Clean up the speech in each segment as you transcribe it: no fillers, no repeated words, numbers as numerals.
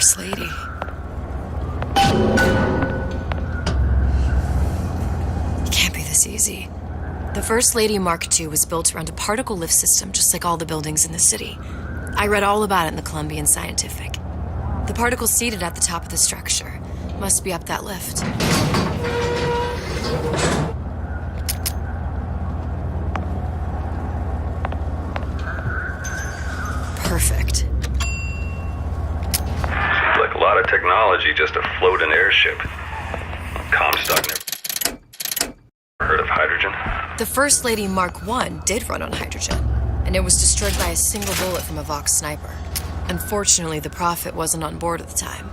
First Lady. It can't be this easy. The First Lady Mark II was built around a particle lift system just like all the buildings in the city. I read all about it in the Columbian Scientific. The particles seated at the top of the structure must be up that lift. Perfect. Seems like a lot of technology just to float an airship. Comstock never heard of hydrogen. The First Lady Mark I did run on hydrogen, and it was destroyed by a single bullet from a Vox sniper. Unfortunately, the Prophet wasn't on board at the time.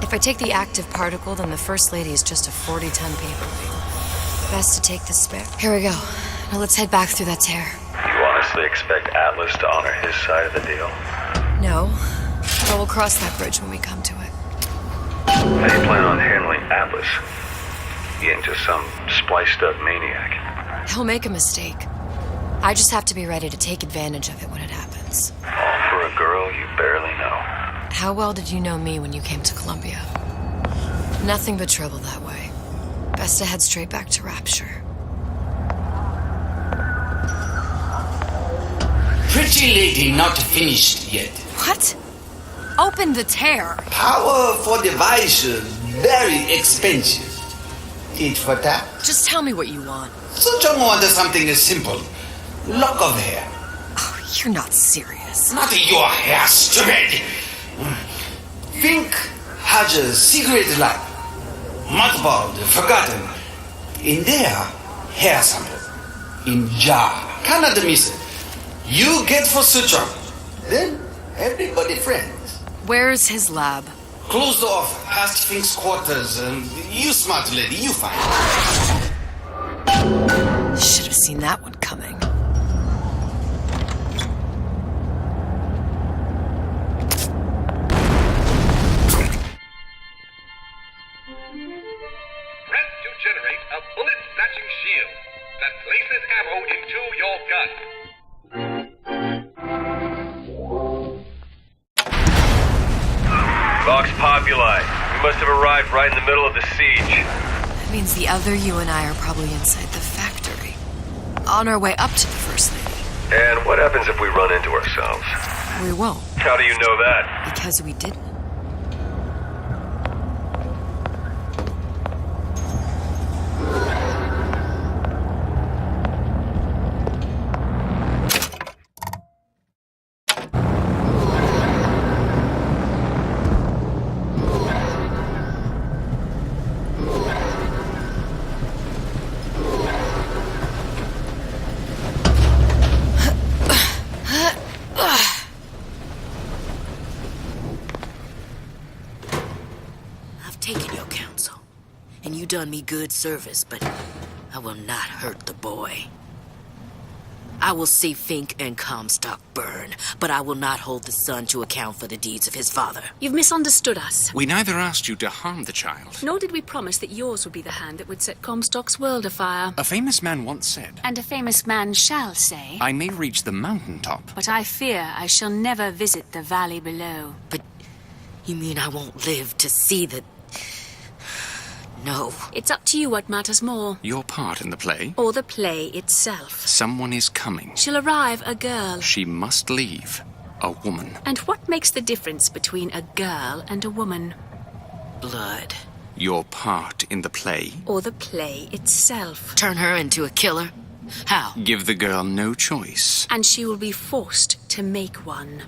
If I take the active particle, then the First Lady is just a 40-ton paperweight. Best to take the spare. Here we go. Now let's head back through that tear. You honestly expect Atlas to honor his side of the deal? No, but we'll cross that bridge when we come to it. How do you plan on handling Atlas? He ain't just some spliced-up maniac. He'll make a mistake. I just have to be ready to take advantage of it when it happens. All for a girl you barely know. How well did you know me when you came to Columbia? Nothing but trouble that way. Best to head straight back to Rapture. Pretty lady not finished yet. What? Open the tear. Power for device very expensive. Tit for tat. Just tell me what you want. Such a wonder something is simple. Lock of hair. Oh, you're not serious. Not your hair, stupid. Think has a secret lab. Mothballed, forgotten. In there, hair sample. In jar. Cannot miss it. You get for suture. Then, everybody friends. Where's his lab? Closed off, past Fink's quarters. You smart lady, you find. Should have seen that one coming. Press to generate a bullet-snatching shield that places ammo into your gun. Vox Populi. We must have arrived right in the middle of the siege. That means the other you and I are probably inside the factory. On our way up to the First Lady. And what happens if we run into ourselves? We won't. How do you know that? Because we didn't. Taken your counsel, and you done me good service, but I will not hurt the boy. I will see Fink and Comstock burn, but I will not hold the son to account for the deeds of his father. You've misunderstood us. We neither asked you to harm the child. Nor did we promise that yours would be the hand that would set Comstock's world afire. A famous man once said, And a famous man shall say, I may reach the mountaintop. but I fear I shall never visit the valley below. But you mean I won't live to see the... No. It's up to you what matters more. Your part in the play? Or the play itself. Someone is coming. She'll arrive a girl. She must leave. A woman. And what makes the difference between a girl and a woman? Blood. Your part in the play? Or the play itself. Turn her into a killer? How? Give the girl no choice. And she will be forced to make one.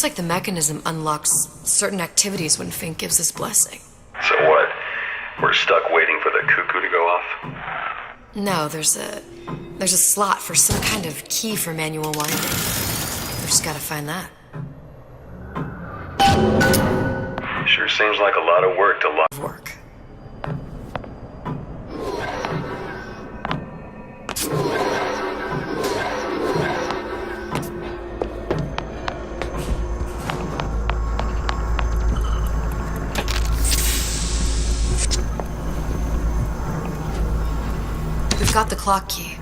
Looks like the mechanism unlocks certain activities when Fink gives his blessing. So what? We're stuck waiting for the cuckoo to go off? No, there's a slot for some kind of key for manual winding. We just gotta find that. Sure seems like a lot of work to lock. Work. We've got the clock key.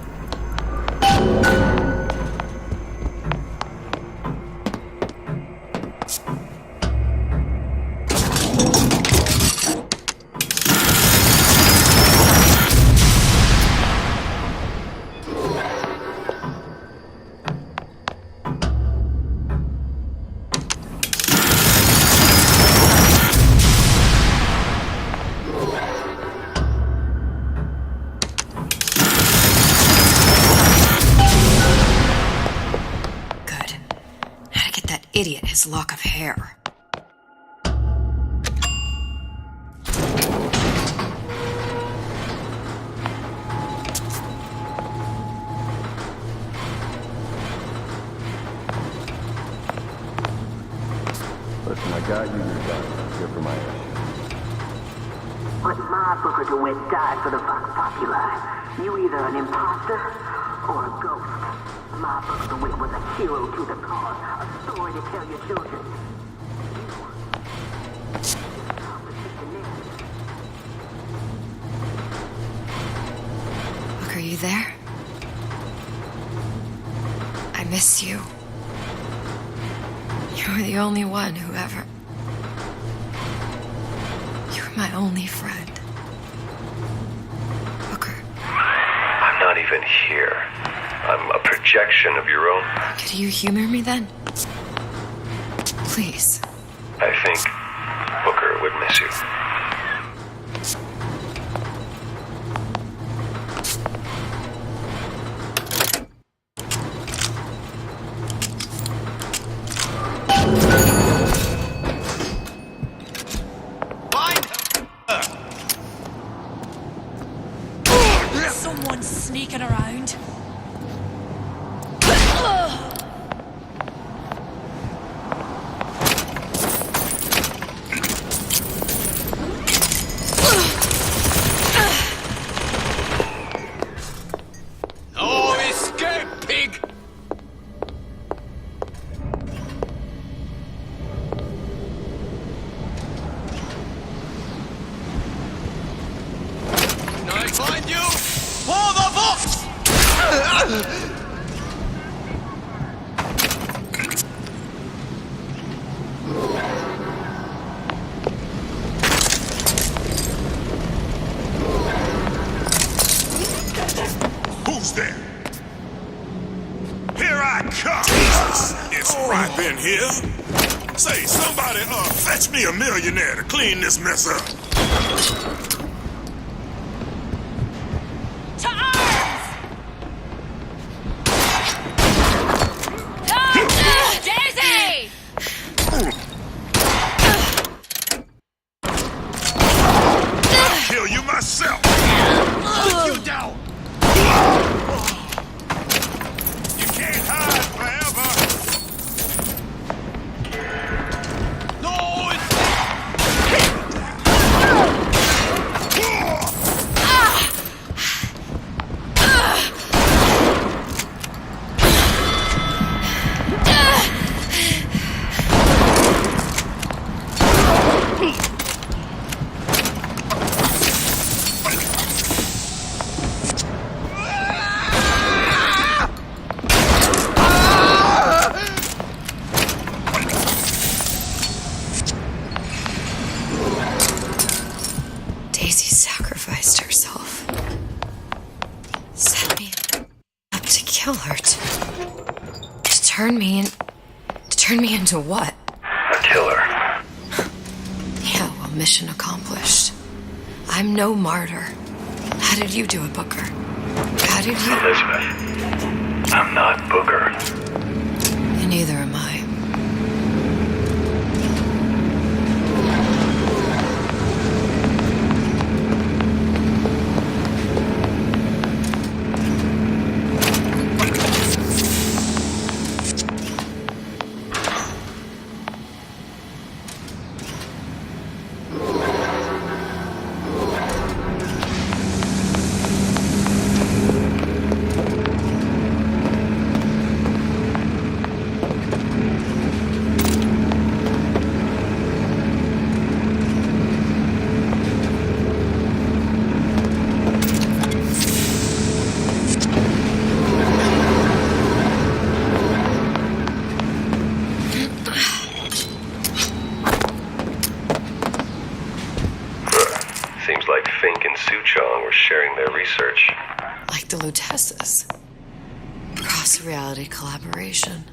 Idiot, his lock of hair. Listen, I got you your gun. Here for my issue. But my Booker DeWitt died for the Vox Populi. You either an imposter or a ghost. My Booker DeWitt was a hero to the cause, a story to tell your children. Look, are you there? I miss you. You were the only one who ever... You were my only friend. Booker. I'm not even here. I'm a projection of your own. Could you humor me then? Please. I think Booker would miss you. Someone's sneaking around. No escape, pig! Can I find you? For the Vox! Who's there? Here I come! Jesus, it's ripe in here. Say, somebody, fetch me a millionaire to clean this mess up. To arms! Daisy! I'll kill you myself. Put you down. You can't hide forever. No, it's... Daisy sacrificed herself. Set me up to kill her. To turn me into what? A killer. Yeah, well, mission accomplished. I'm no martyr. How did you do it, Booker? How did you... Elizabeth, I'm not Booker. And neither am I. Fink and Suchong were sharing their research. Like the Lutesses. Cross-reality collaboration.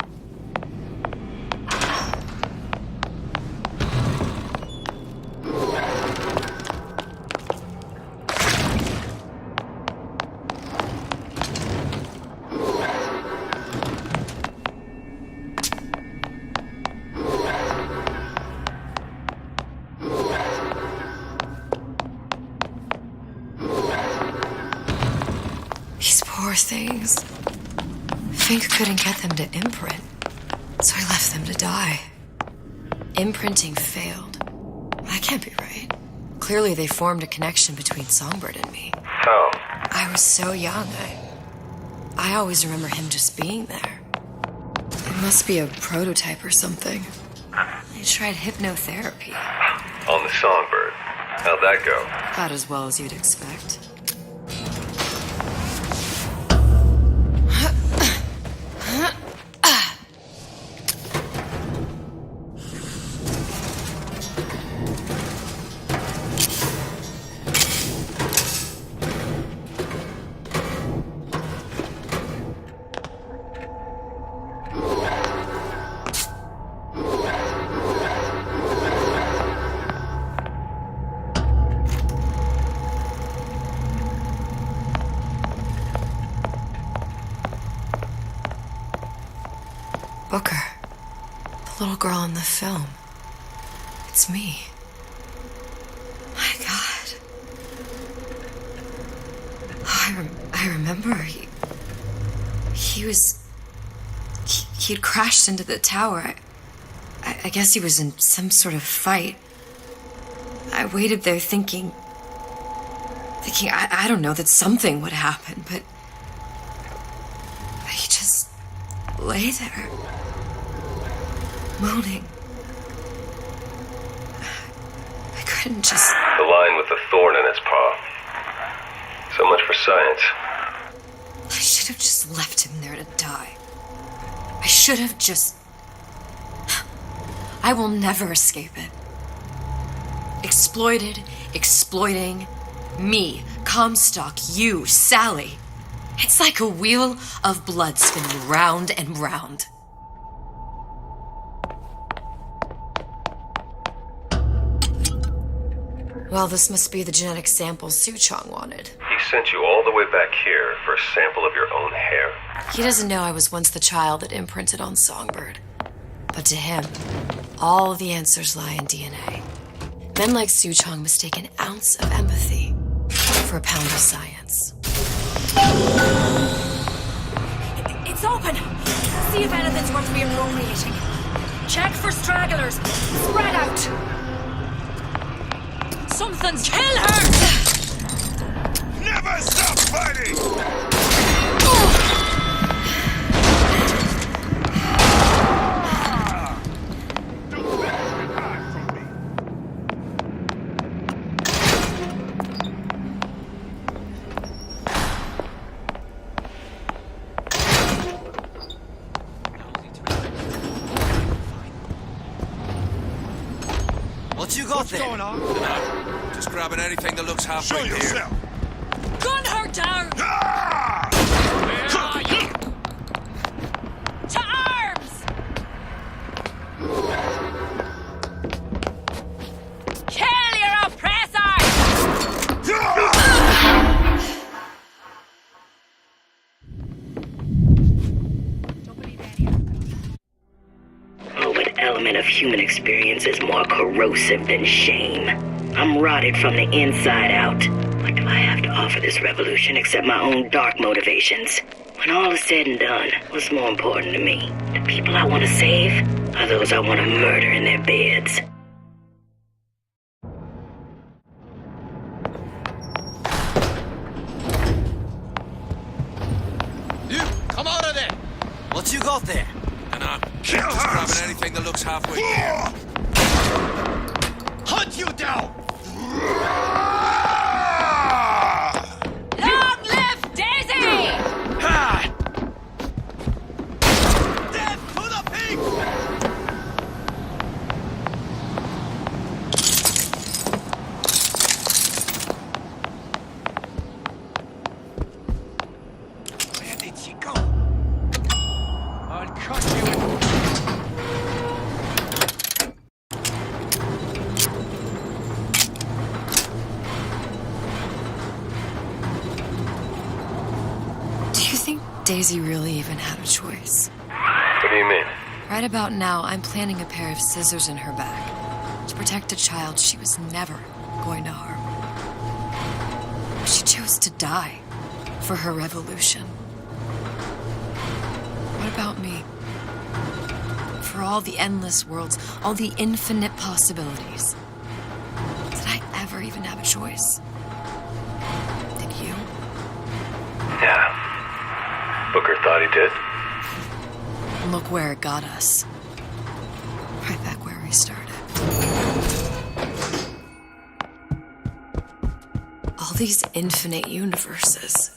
These poor things. Fink couldn't get them to imprint, so I left them to die. Imprinting failed. That can't be right. Clearly they formed a connection between Songbird and me. How? I was so young, I always remember him just being there. It must be a prototype or something. I tried hypnotherapy. On the Songbird. How'd that go? About as well as you'd expect. Booker. The little girl in the film. It's me. My God. Oh, I remember. He'd crashed into the tower. I guess he was in some sort of fight. I waited there thinking I don't know, that something would happen, but he just lay there, moaning. I couldn't just... The lion with the thorn in its paw. So much for science. I should have just left him there to die. I should have just... I will never escape it. Exploited, exploiting, me, Comstock, you, Sally. It's like a wheel of blood spinning round and round. Well, this must be the genetic sample Suchong wanted. He sent you all the way back here for a sample of your own hair? He doesn't know I was once the child that imprinted on Songbird. But to him, all the answers lie in DNA. Men like Suchong mistake an ounce of empathy for a pound of science. It's open. See if anything's worth reappropriating. Check for stragglers. Spread out. Something's... Kill her! Never stop fighting! What you got there? What's going on? Just grabbing anything that looks halfway Show here. yourself! Gun her down! Ah! Where are you? To arms! Kill your oppressor! Oh, what element of human experience is more corrosive than shame? I'm rotted from the inside out. What do I have to offer this revolution except my own dark motivations? When all is said and done, what's more important to me? The people I want to save, or those I want to murder in their beds? You, come out of there! What you got there? And I'm Kill just her! grabbing anything that looks halfway here. Hunt you down! Long live Daisy! Ha! Death to the pig! Daisy really even have a choice? What do you mean? Right about now, I'm planting a pair of scissors in her back to protect a child she was never going to harm. She chose to die for her revolution. What about me? For all the endless worlds, all the infinite possibilities. Did I ever even have a choice? Did you? Yeah. Booker thought he did. And look where it got us. Right back where we started. All these infinite universes.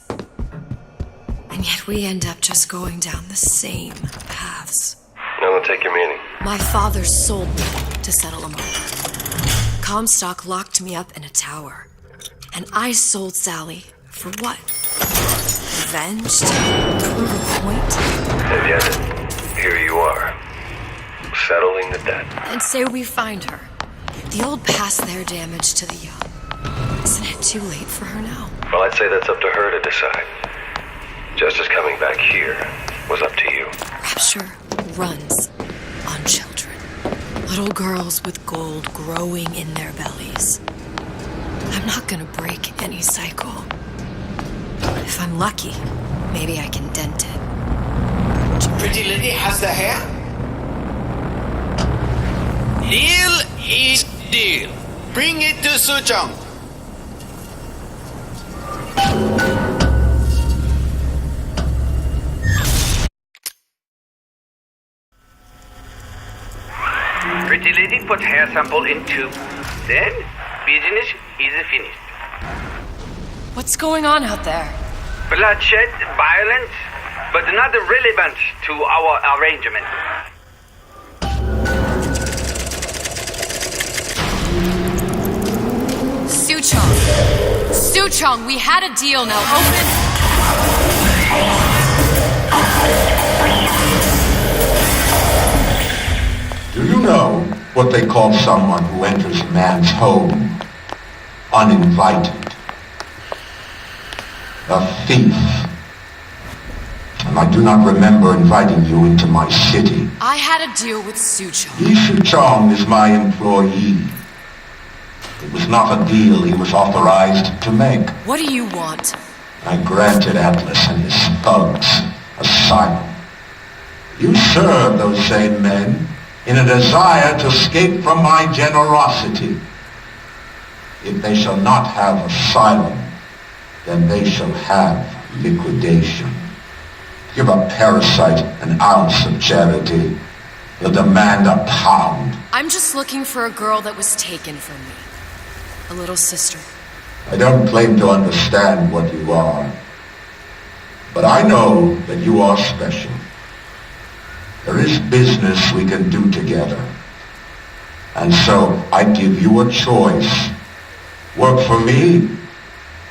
And yet we end up just going down the same paths. No, don't take your meaning. My father sold me to settle a murder. Comstock locked me up in a tower. And I sold Sally for what? Revenge? To prove a point? And yet, here you are, settling the debt. And say we find her. The old past their damage to the young. Isn't it too late for her now? Well, I'd say that's up to her to decide. Justice coming back here was up to you. Rapture runs on children. Little girls with gold growing in their bellies. I'm not gonna break any cycle. If I'm lucky, maybe I can dent it. Pretty lady has the hair? Deal is deal. Bring it to Suchong. Pretty lady put hair sample in tube. Then, business is finished. What's going on out there? Bloodshed, violence, but not relevant to our arrangement. Suchong, we had a deal, now open. Do you know what they call someone who enters man's home uninvited? A thief. And I do not remember inviting you into my city. I had a deal with Suchong. Yi Suchong is my employee. It was not a deal he was authorized to make. What do you want? I granted Atlas and his thugs asylum. You serve those same men in a desire to escape from my generosity. If they shall not have asylum, then they shall have liquidation. Give a parasite an ounce of charity, he'll demand a pound. I'm just looking for a girl that was taken from me. A little sister. I don't claim to understand what you are, but I know that you are special. There is business we can do together. And so I give you a choice. Work for me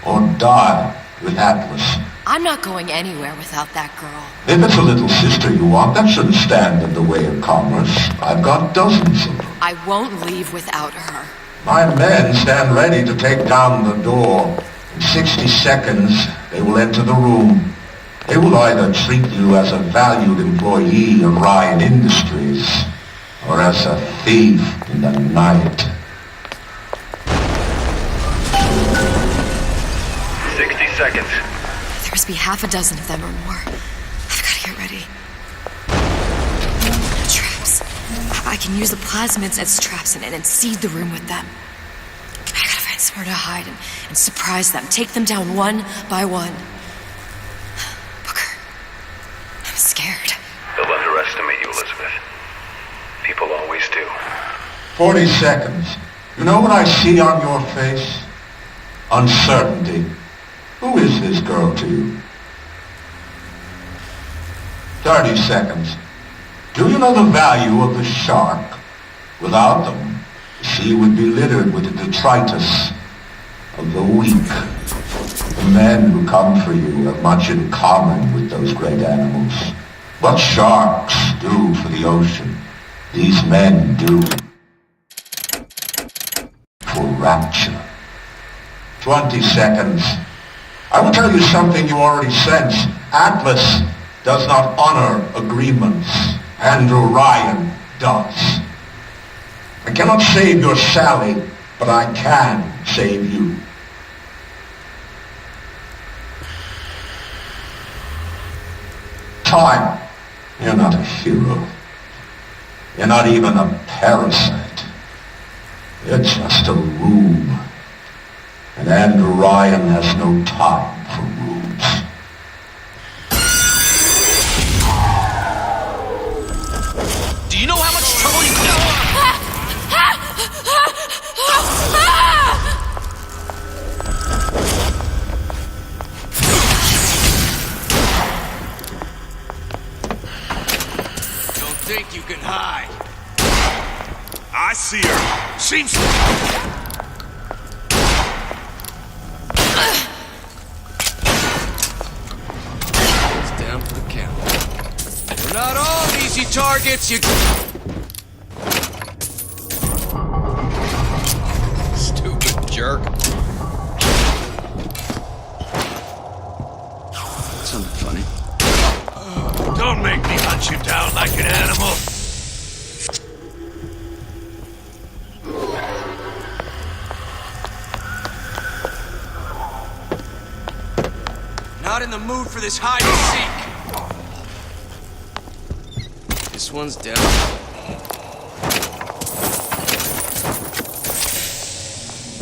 or die with Atlas. I'm not going anywhere without that girl. If it's a little sister you want, that shouldn't stand in the way of commerce. I've got dozens of them. I won't leave without her. My men stand ready to take down the door. In 60 seconds, they will enter the room. They will either treat you as a valued employee of Ryan Industries, or as a thief in the night. 60 seconds. There must be half a dozen of them or more. I've got to get ready. Traps. I can use the plasmids as traps and seed the room with them. I gotta find somewhere to hide and surprise them. Take them down one by one. Booker, I'm scared. They'll underestimate you, Elizabeth. People always do. 40 seconds. You know what I see on your face? Uncertainty. Who is this girl to you? 30 seconds. Do you know the value of the shark? Without them, the sea would be littered with the detritus of the weak. The men who come for you have much in common with those great animals. What sharks do for the ocean, these men do for rapture. 20 seconds. I will tell you something you already sense. Atlas does not honor agreements. Andrew Ryan does. I cannot save your Sally, but I can save you. Time. You're not a hero. You're not even a parasite. You're just a rube. And Andrew Ryan has no time for rubes. Do you know how much trouble you got? Don't think you can hide. I see her. Seems... It's down for the count. We're not all easy targets, you... Stupid jerk. Something funny. Don't make me hunt you down like an animal. Not in the mood for this hide and seek. This one's down.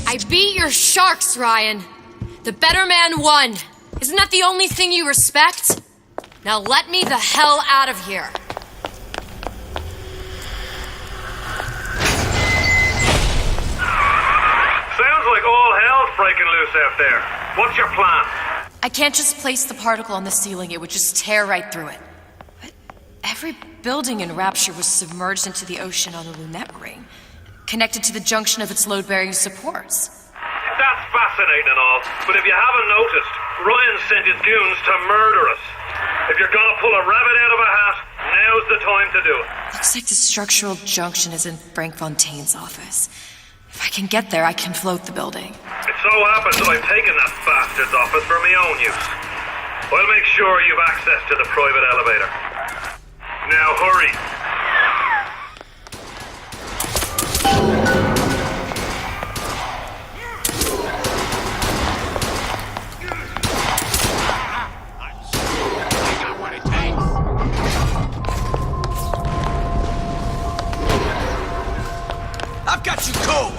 I beat your sharks, Ryan. The better man won. Isn't that the only thing you respect? Now let me the hell out of here. Sounds like all hell's breaking loose out there. What's your plan? I can't just place the particle on the ceiling, it would just tear right through it. But every building in Rapture was submerged into the ocean on the Lunette ring, connected to the junction of its load-bearing supports. That's fascinating and all, but if you haven't noticed, Ryan sent his goons to murder us. If you're gonna pull a rabbit out of a hat, now's the time to do it. Looks like the structural junction is in Frank Fontaine's office. If I can get there, I can float the building. It so happens that I've taken that bastard's office for my own use. I'll make sure you've access to the private elevator. Now hurry. I've got you cold!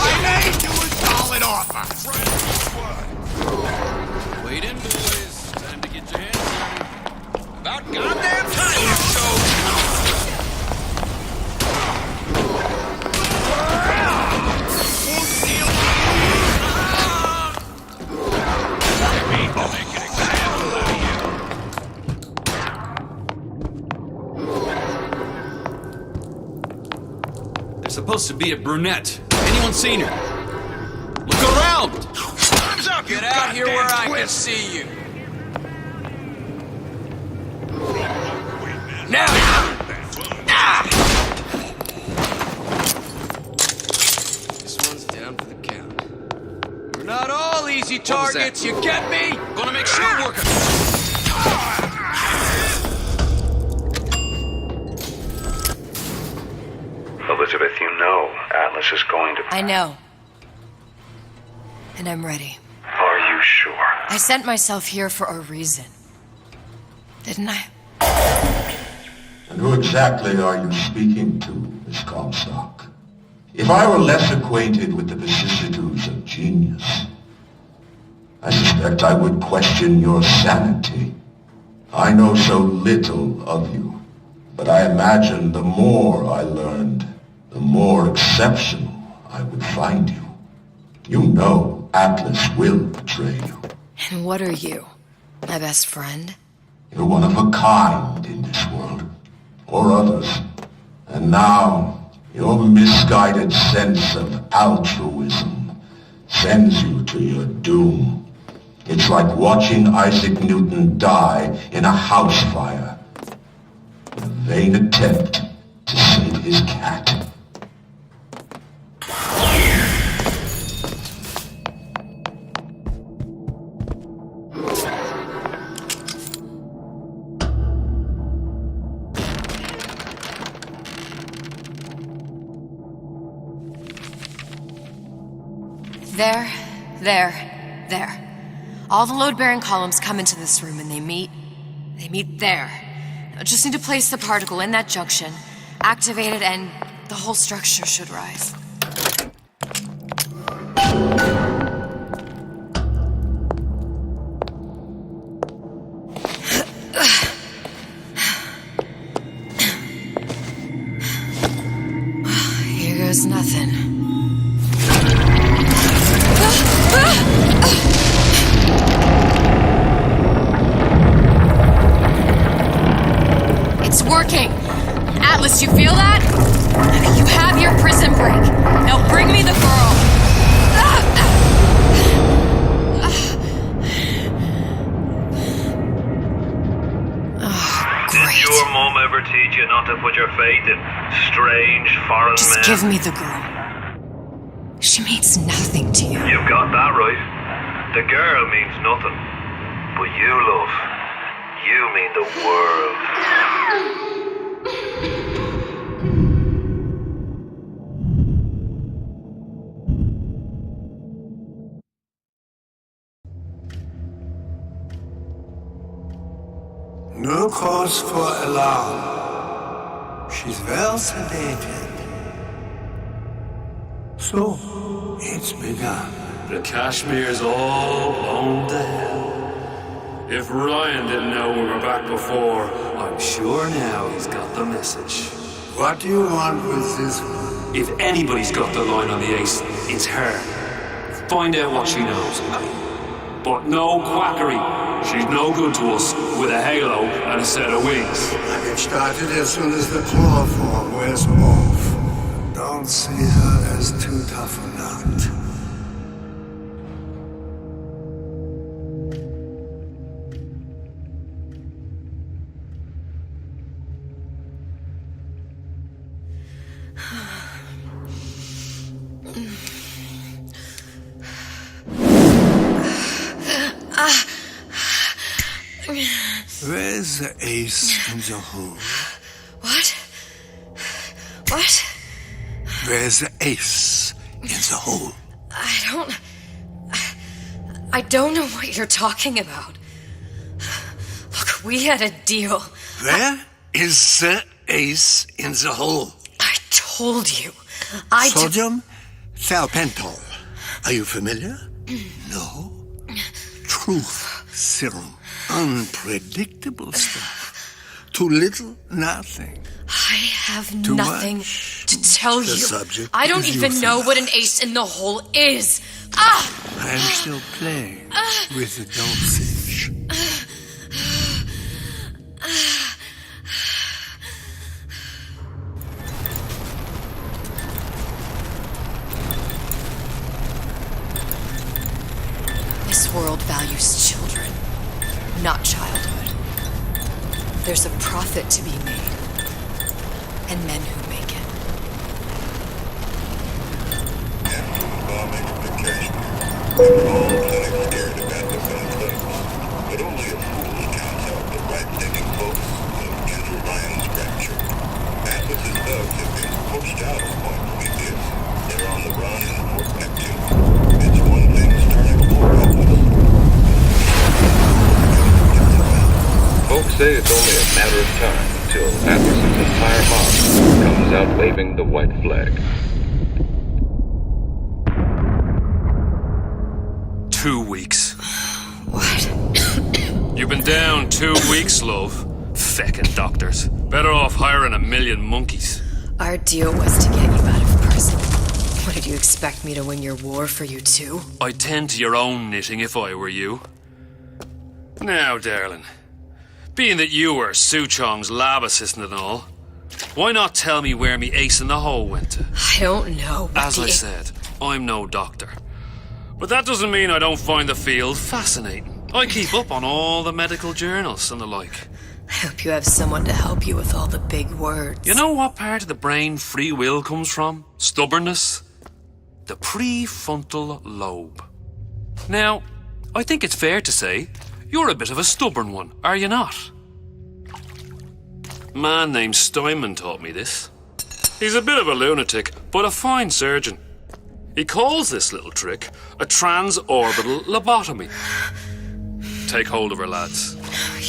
I made you a solid offer. Wait in, boys. Time to get your hands dirty. About goddamn time you showed! Supposed to be a brunette. Anyone seen her? Look around! Time's up, Get out here where I can see you. Now! This one's down for the count. We're not all easy targets, you get me? Gonna make sure it works. Elizabeth, you know Atlas is going to... I know. And I'm ready. Are you sure? I sent myself here for a reason. Didn't I? And who exactly are you speaking to, Miss Comstock? If I were less acquainted with the vicissitudes of genius, I suspect I would question your sanity. I know so little of you, but I imagine the more I learned, the more exceptional I would find you. You know Atlas will betray you. And what are you? My best friend? You're one of a kind in this world, or others. And now, your misguided sense of altruism sends you to your doom. It's like watching Isaac Newton die in a house fire, in a vain attempt to save his cat. There. All the load-bearing columns come into this room and they meet there. Now just need to place the particle in that junction, activate it, and the whole structure should rise. Here goes nothing. It's working! Atlas, you feel that? You have your prison break. Now bring me the girl. Did your mom ever teach you not to put your faith in strange foreign men? Just give me the girl. She means nothing to you. You've got that right. The girl means nothing. But you, love, you mean the world. No cause for alarm. She's well sedated. So, it's begun. The Kashmir's all blown to hell. If Ryan didn't know we were back before, I'm sure now he's got the message. What do you want with this one? If anybody's got the line on the ace, it's her. Find out what she knows. But no quackery. She's no good to us with a halo and a set of wings. I get started as soon as the claw form wears off. Don't see her as too tough a nut. Where's the ace in the hole? What? Where's the ace in the hole? I don't know what you're talking about. Look, we had a deal. Where is the ace in the hole? I told you. Sodium thiopental. Are you familiar? No? Truth serum. Unpredictable stuff. Too little, nothing. I have Too nothing much. to tell The you. subject I don't is even know euthanasia. what an ace in the hole is. Ah! I'm still playing with the dosage. This world values children, not childhood. There's a profit to be made, and men who make it. But only a fool counts out the right-thinking folks of Andrew Ryan's rapture. Atlas's thugs have been pushed out of Point Prometheus. They're on the run in Fort Neptune. It's one thing starting war, Atlas. Folks say it's only a matter of time until Atlas's entire mob comes out waving the white flag. 2 weeks. What? You've been down 2 weeks, love. Feckin' doctors. Better off hiring 1,000,000 monkeys. Our deal was to get you out of prison. What, did you expect me to win your war for you too? I'd tend to your own knitting if I were you. Now, darling, being that you were Su Chong's lab assistant and all, why not tell me where me ace in the hole went to? I don't know. As I said, I'm no doctor. But that doesn't mean I don't find the field fascinating. I keep up on all the medical journals and the like. I hope you have someone to help you with all the big words. You know what part of the brain free will comes from? Stubbornness? The prefrontal lobe. Now, I think it's fair to say you're a bit of a stubborn one, are you not? A man named Steinman taught me this. He's a bit of a lunatic, but a fine surgeon. He calls this little trick a transorbital lobotomy. Take hold of her, lads.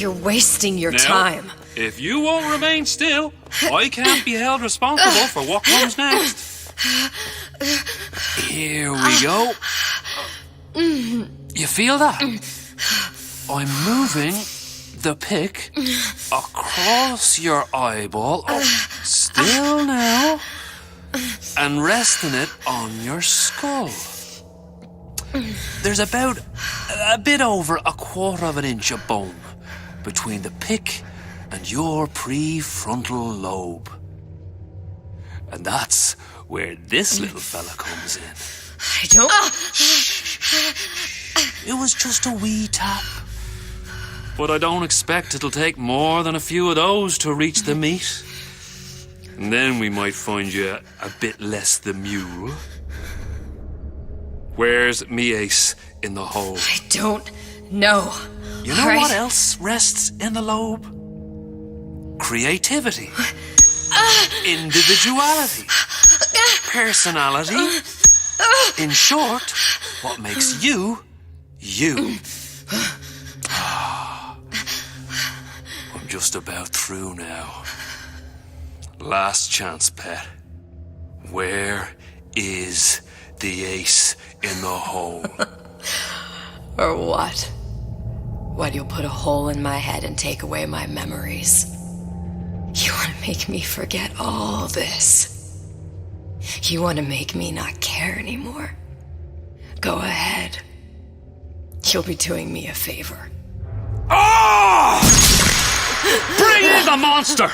You're wasting your Now, time. If you won't remain still, I can't be held responsible for what comes next. Here we go. You feel that? I'm moving the pick across your eyeball. Oh, still now. And resting it on your skull. There's about a bit over 1/4 inch of bone between the pick and your prefrontal lobe. And that's where this little fella comes in. I don't... It was just a wee tap. But I don't expect it'll take more than a few of those to reach the meat. And then we might find you a bit less the mule. Where's me ace in the hole? I don't know. You know what else rests in the lobe? Creativity. Individuality. Personality. In short, what makes you, you. I'm just about through now. Last chance, pet. Where is the ace in the hole? Or what? What, you'll put a hole in my head and take away my memories? You want to make me forget all this? You want to make me not care anymore? Go ahead. You'll be doing me a favor. Oh! Bring in the monster!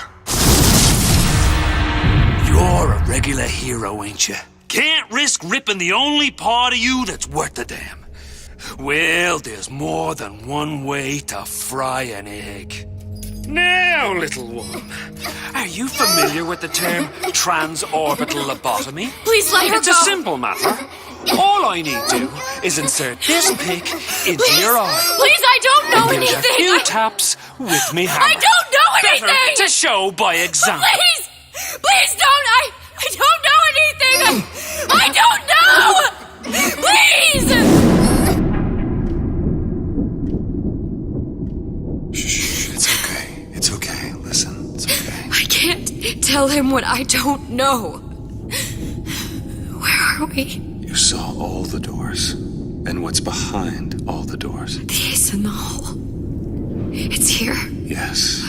You're a regular hero, ain't you? Can't risk ripping the only part of you that's worth a damn. Well, there's more than one way to fry an egg. Now, little one, are you familiar with the term transorbital lobotomy? Please let her It's go. a simple matter. All I need to do is insert this pick into your eye. Please, I don't know And give it anything. a few taps with me hammer. I don't know anything. Better to show by example. Please! Please don't! I don't know anything! I don't know! Please! Shh, it's okay. It's okay. Listen, it's okay. I can't tell him what I don't know. Where are we? You saw all the doors. And what's behind all the doors. The ace in the hole. It's here. Yes.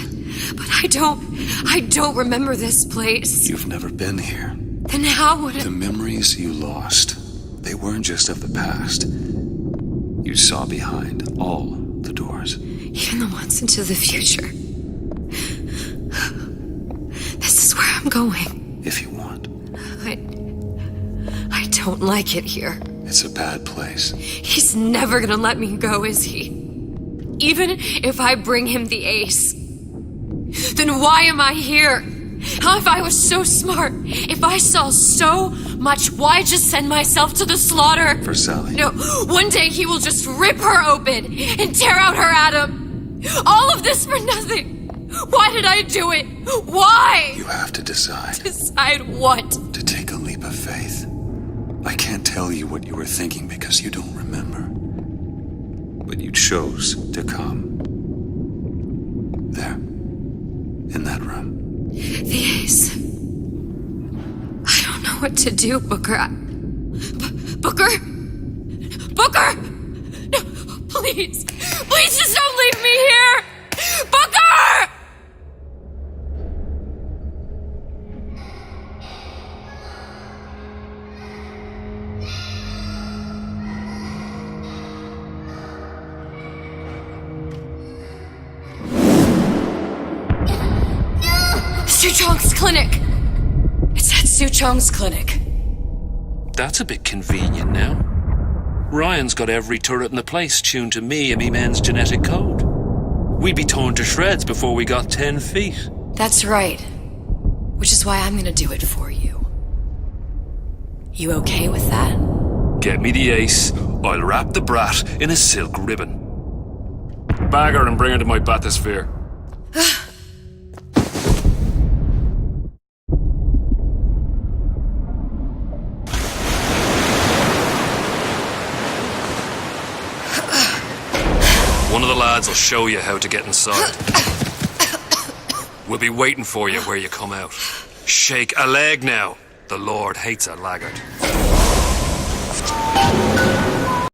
But I don't remember this place. You've never been here. Then how would it... The memories you lost, they weren't just of the past. You saw behind all the doors. Even the ones into the future. This is where I'm going. If you want. I don't like it here. It's a bad place. He's never gonna let me go, is he? Even if I bring him the ace. Then why am I here? How if I was so smart? If I saw so much, why just send myself to the slaughter? For Sally. No, one day he will just rip her open and tear out her atom. All of this for nothing. Why did I do it? Why? You have to decide. Decide what? To take a leap of faith. I can't tell you what you were thinking because you don't remember. But you chose to come. There. In that room. The ace. I don't know what to do, Booker. Booker? Booker! No, please. Please just don't leave me here! Booker! Suchong's clinic! It's at Suchong's clinic. That's a bit convenient now. Ryan's got every turret in the place tuned to me and me men's genetic code. We'd be torn to shreds before we got 10 feet. That's right. Which is why I'm gonna do it for you. You okay with that? Get me the ace, I'll wrap the brat in a silk ribbon. Bag her and bring her to my bathysphere. lads will show you how to get inside. We'll be waiting for you where you come out. Shake a leg now. The Lord hates a laggard.